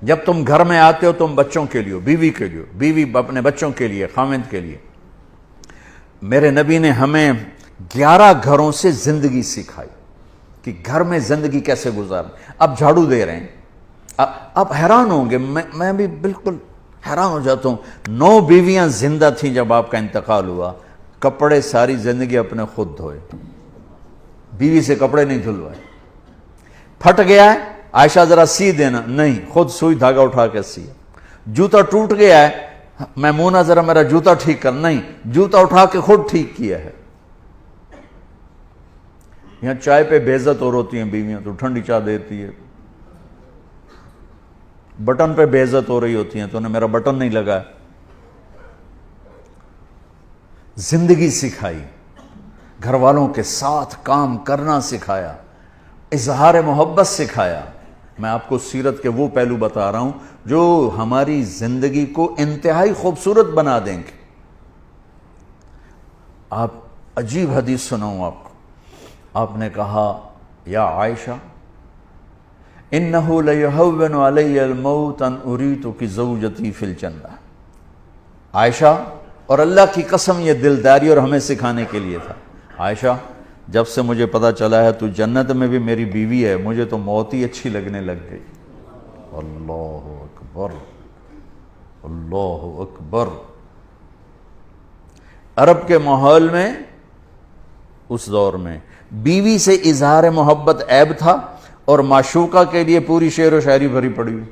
جب تم گھر میں آتے ہو تم بچوں کے لیے، بیوی کے لیے، بیوی اپنے بچوں کے لیے، خاوند کے لیے. میرے نبی نے ہمیں 11 گھروں سے زندگی سکھائی کہ گھر میں زندگی کیسے گزاریں. اب جھاڑو دے رہے ہیں، آپ حیران ہوں گے، میں بھی بالکل حیران ہو جاتا ہوں. 9 بیویاں زندہ تھیں جب آپ کا انتقال ہوا، کپڑے ساری زندگی اپنے خود دھوئے، بیوی سے کپڑے نہیں دھلوائے. پھٹ گیا ہے عائشہ ذرا سی دینا، نہیں، خود سوئی دھاگا اٹھا کے سی. جوتا ٹوٹ گیا ہے میمونہ ذرا میرا جوتا ٹھیک کر، نہیں، جوتا اٹھا کے خود ٹھیک کیا ہے. یہاں چائے پہ بے عزت اور ہوتی ہیں بیویاں تو ٹھنڈی چائے دیتی ہے، بٹن پہ بے عزت ہو رہی ہوتی ہیں تو انہیں میرا بٹن نہیں لگا. زندگی سکھائی، گھر والوں کے ساتھ کام کرنا سکھایا، اظہار محبت سکھایا. میں آپ کو سیرت کے وہ پہلو بتا رہا ہوں جو ہماری زندگی کو انتہائی خوبصورت بنا دیں گے. آپ عجیب حدیث سناؤں آپ کو. آپ نے کہا یا عائشہ انہو لیہون علی الموت ان اریتک زوجتی فی الجنہ. عائشہ، اور اللہ کی قسم یہ دلداری اور ہمیں سکھانے کے لیے تھا. عائشہ، جب سے مجھے پتا چلا ہے تو جنت میں بھی میری بیوی ہے، مجھے تو موت ہی اچھی لگنے لگ گئی. اللہ اکبر، اللہ اکبر. عرب کے ماحول میں اس دور میں بیوی سے اظہار محبت عیب تھا اور معشوقہ کے لیے پوری شعر و شاعری بھری پڑی ہوئی.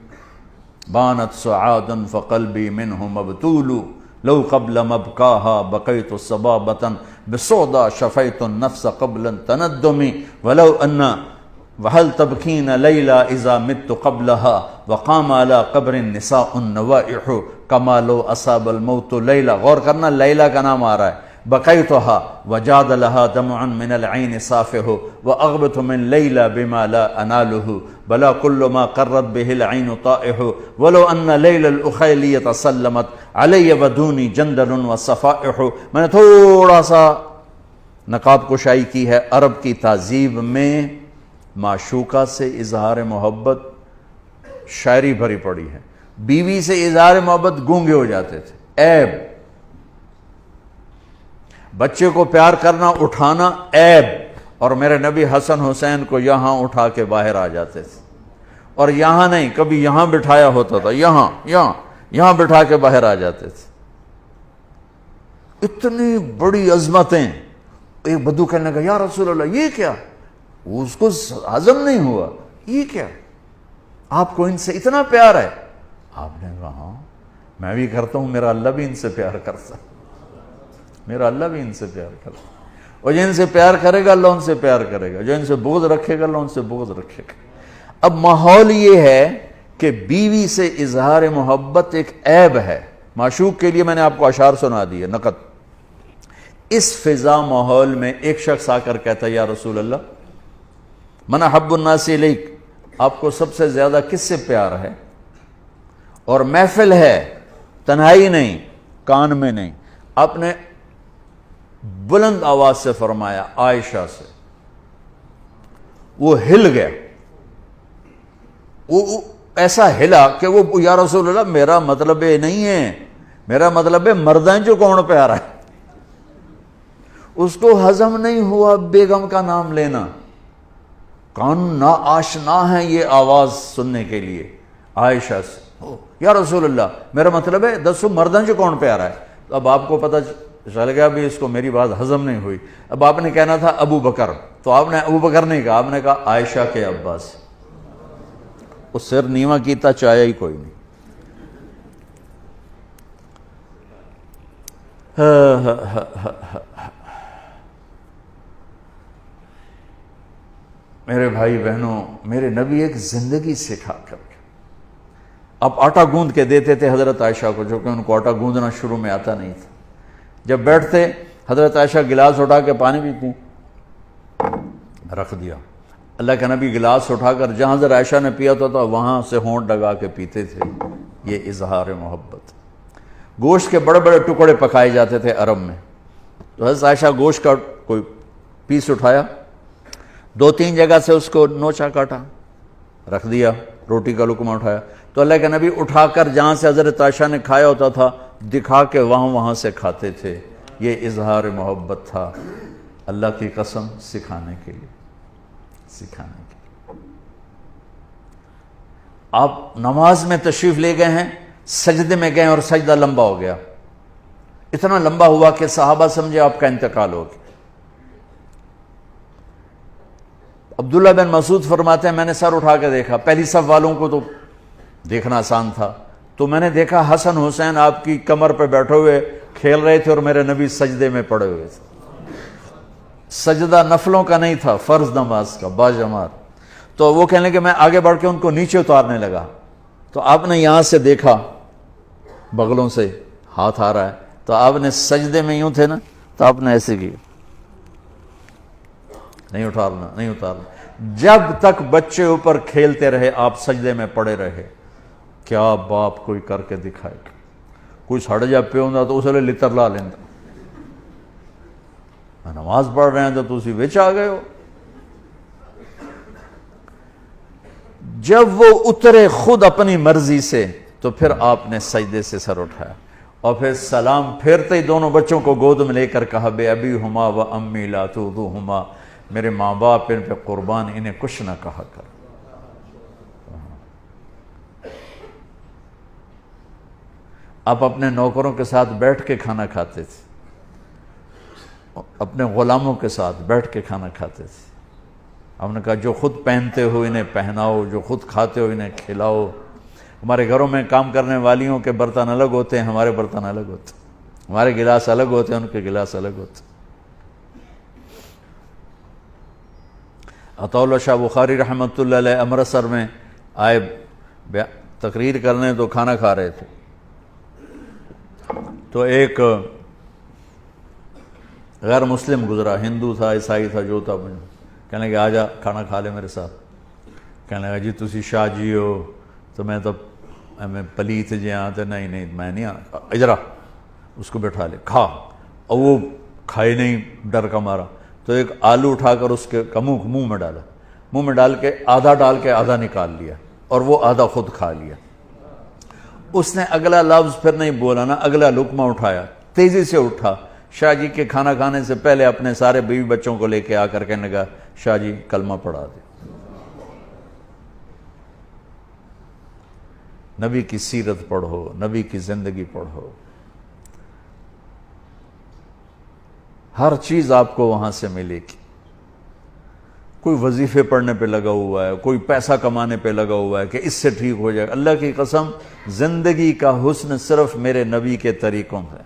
بانت سعادا فقلبی منہ مبتول لو قبل مبکاہا بقیت صبابتا بسودا شفیت النفس قبل تندم ولو ان وهل تبکین لیلا اذا مت قبلها وقام على قبر النساء النوائح کما لو اصاب الموت لیلا. غور کرنا، لیلا کا نام آ رہا ہے. بقیتها وجاد لها دمعا من العین صافح واغبت من لیلا بما لا اناله بلا كل ما قرت به العین طائح ولو ان لیلا الاخیلیۃ سلمت علی ودونی جندل وصفائح. میں نے تھوڑا سا نقاب کشائی کی ہے. عرب کی تہذیب میں معشوقہ سے اظہار محبت شاعری بھری پڑی ہے. بیوی سے اظہار محبت گونگے ہو جاتے تھے، عیب. بچے کو پیار کرنا، اٹھانا، عیب. اور میرے نبی حسن حسین کو یہاں اٹھا کے باہر آ جاتے تھے، اور یہاں نہیں، کبھی یہاں بٹھایا ہوتا تھا، یہاں بٹھا کے باہر آ جاتے تھے. اتنی بڑی عظمتیں. ایک بدو کہنے لگا یا رسول اللہ یہ کیا؟ اس کو ہضم نہیں ہوا، یہ کیا؟ آپ کو ان سے اتنا پیار ہے؟ آپ نے کہا ہاں میں بھی کرتا ہوں، میرا اللہ بھی ان سے پیار کرتا، میرا اللہ بھی ان سے پیار کرتا. اور جو ان سے پیار کرے گا اللہ ان سے پیار کرے گا، جو ان سے بغض رکھے گا اللہ ان سے بغض رکھے گا. اب ماحول یہ ہے کہ بیوی سے اظہار محبت ایک عیب ہے. معشوق کے لیے میں نے آپ کو اشعار سنا دیے، نقد. اس فضا ماحول میں ایک شخص آ کر کہتا ہے یا رسول اللہ من احب الناس الیک، آپ کو سب سے زیادہ کس سے پیار ہے؟ اور محفل ہے، تنہائی نہیں، کان میں نہیں. آپ نے بلند آواز سے فرمایا عائشہ سے. وہ ہل گیا، وہ ایسا ہلا کہ وہ یا رسول اللہ میرا مطلب یہ نہیں ہے، میرا مطلب ہے مردیں جو کون پیارا ہے. اس کو ہضم نہیں ہوا بیگم کا نام لینا. کان نا آشنا ہے یہ آواز سننے کے لیے. عائشہ سے یا رسول اللہ میرا مطلب ہے دسو مردیں جو کون پیارا ہے. اب آپ کو پتہ چل گیا بھی اس کو میری بات ہضم نہیں ہوئی. اب آپ نے کہنا تھا ابو بکر، تو آپ نے ابو بکر نہیں کہا، آپ نے کہا عائشہ کے ابا سے. اس سر نیواں کیتا چاہیا ہی کوئی نہیں. میرے بھائی بہنوں، میرے نبی ایک زندگی سکھا کر کے اب آٹا گوندھ کے دیتے تھے حضرت عائشہ کو، جو کہ ان کو آٹا گوندھنا شروع میں آتا نہیں تھا. جب بیٹھتے حضرت عائشہ گلاس اٹھا کے پانی پیتی، رکھ دیا. اللہ کا نبی گلاس اٹھا کر جہاں حضرت عائشہ نے پیا تھا وہاں سے ہونٹ لگا کے پیتے تھے. یہ اظہار محبت. گوشت کے بڑے بڑے ٹکڑے پکائے جاتے تھے عرب میں، تو حضرت عائشہ گوشت کا کوئی پیس اٹھایا، 2-3 جگہ سے اس کو نوچا کاٹا، رکھ دیا. روٹی کا لقمہ اٹھایا تو اللہ کے نبی اٹھا کر جہاں سے حضرت عائشہ نے کھایا ہوتا تھا دکھا کے وہاں سے کھاتے تھے. یہ اظہار محبت تھا، اللہ کی قسم، سکھانے کے لیے. آپ نماز میں تشریف لے گئے ہیں، سجدے میں گئے اور سجدہ لمبا ہو گیا، اتنا لمبا ہوا کہ صحابہ سمجھے آپ کا انتقال ہو گیا. عبداللہ بن مسعود فرماتے ہیں میں نے سر اٹھا کے دیکھا، پہلی صف والوں کو تو دیکھنا آسان تھا، تو میں نے دیکھا حسن حسین آپ کی کمر پہ بیٹھے ہوئے کھیل رہے تھے اور میرے نبی سجدے میں پڑے ہوئے تھے. سجدہ نفلوں کا نہیں تھا، فرض نماز کا باجماعت. تو وہ کہنے کہ میں آگے بڑھ کے ان کو نیچے اتارنے لگا، تو آپ نے یہاں سے دیکھا بغلوں سے ہاتھ آ رہا ہے، تو آپ نے سجدے میں یوں تھے نا، تو آپ نے ایسے کی، نہیں اتارنا. جب تک بچے اوپر کھیلتے رہے آپ سجدے میں پڑے رہے. کیا باپ کوئی کر کے دکھائے، کوئی سڑ جا پہ ہوں تو اسے لتر لا لینا. نماز پڑھ رہے ہیں تو تسی وچ آ گئے ہو. جب وہ اترے خود اپنی مرضی سے تو پھر آپ نے سجدے سے سر اٹھایا اور پھر سلام پھیرتے ہی دونوں بچوں کو گود میں لے کر کہا بے ابی ہما و امی لا تؤذوہما، میرے ماں باپ ان پہ قربان، انہیں کچھ نہ کہا کر. آپ اپنے نوکروں کے ساتھ بیٹھ کے کھانا کھاتے تھے، اپنے غلاموں کے ساتھ بیٹھ کے کھانا کھاتے تھے. ہم نے کہا جو خود پہنتے ہو انہیں پہناؤ، جو خود کھاتے ہو انہیں کھلاؤ. ہمارے گھروں میں کام کرنے والیوں کے برتن الگ ہوتے ہیں، ہمارے برتن الگ ہوتے ہیں، ہمارے گلاس الگ ہوتے ہیں، ان کے گلاس الگ ہوتے ہیں. عطا اللہ شاہ بخاری رحمۃ اللہ علیہ امرتسر میں آئے تقریر کرنے، تو کھانا کھا رہے تھے، تو ایک غیر مسلم گزرا، ہندو تھا عیسائی تھا جو تھا، کہنے کہ آجا کھانا کھا لے میرے ساتھ. کہنے لگا جی تسی شاہ جی ہو، تو میں تو میں پلیت جی آتے، نہیں میں نہیں آنا، ادھر آ. اس کو بٹھا لے، کھا. اور وہ کھائے نہیں، ڈر کا مارا. تو ایک آلو اٹھا کر اس کے منہ میں ڈالا، منہ میں ڈال کے آدھا نکال لیا اور وہ آدھا خود کھا لیا. اس نے اگلا لفظ پھر نہیں بولا نا، اگلا لقمہ اٹھایا، تیزی سے اٹھا، شاہ جی کے کھانا کھانے سے پہلے اپنے سارے بیوی بچوں کو لے کے آ کر کہنے لگا شاہ جی کلمہ پڑھا دے. نبی کی سیرت پڑھو، نبی کی زندگی پڑھو، ہر چیز آپ کو وہاں سے ملے گی. کوئی وظیفے پڑھنے پہ لگا ہوا ہے، کوئی پیسہ کمانے پہ لگا ہوا ہے کہ اس سے ٹھیک ہو جائے. اللہ کی قسم زندگی کا حسن صرف میرے نبی کے طریقوں سے.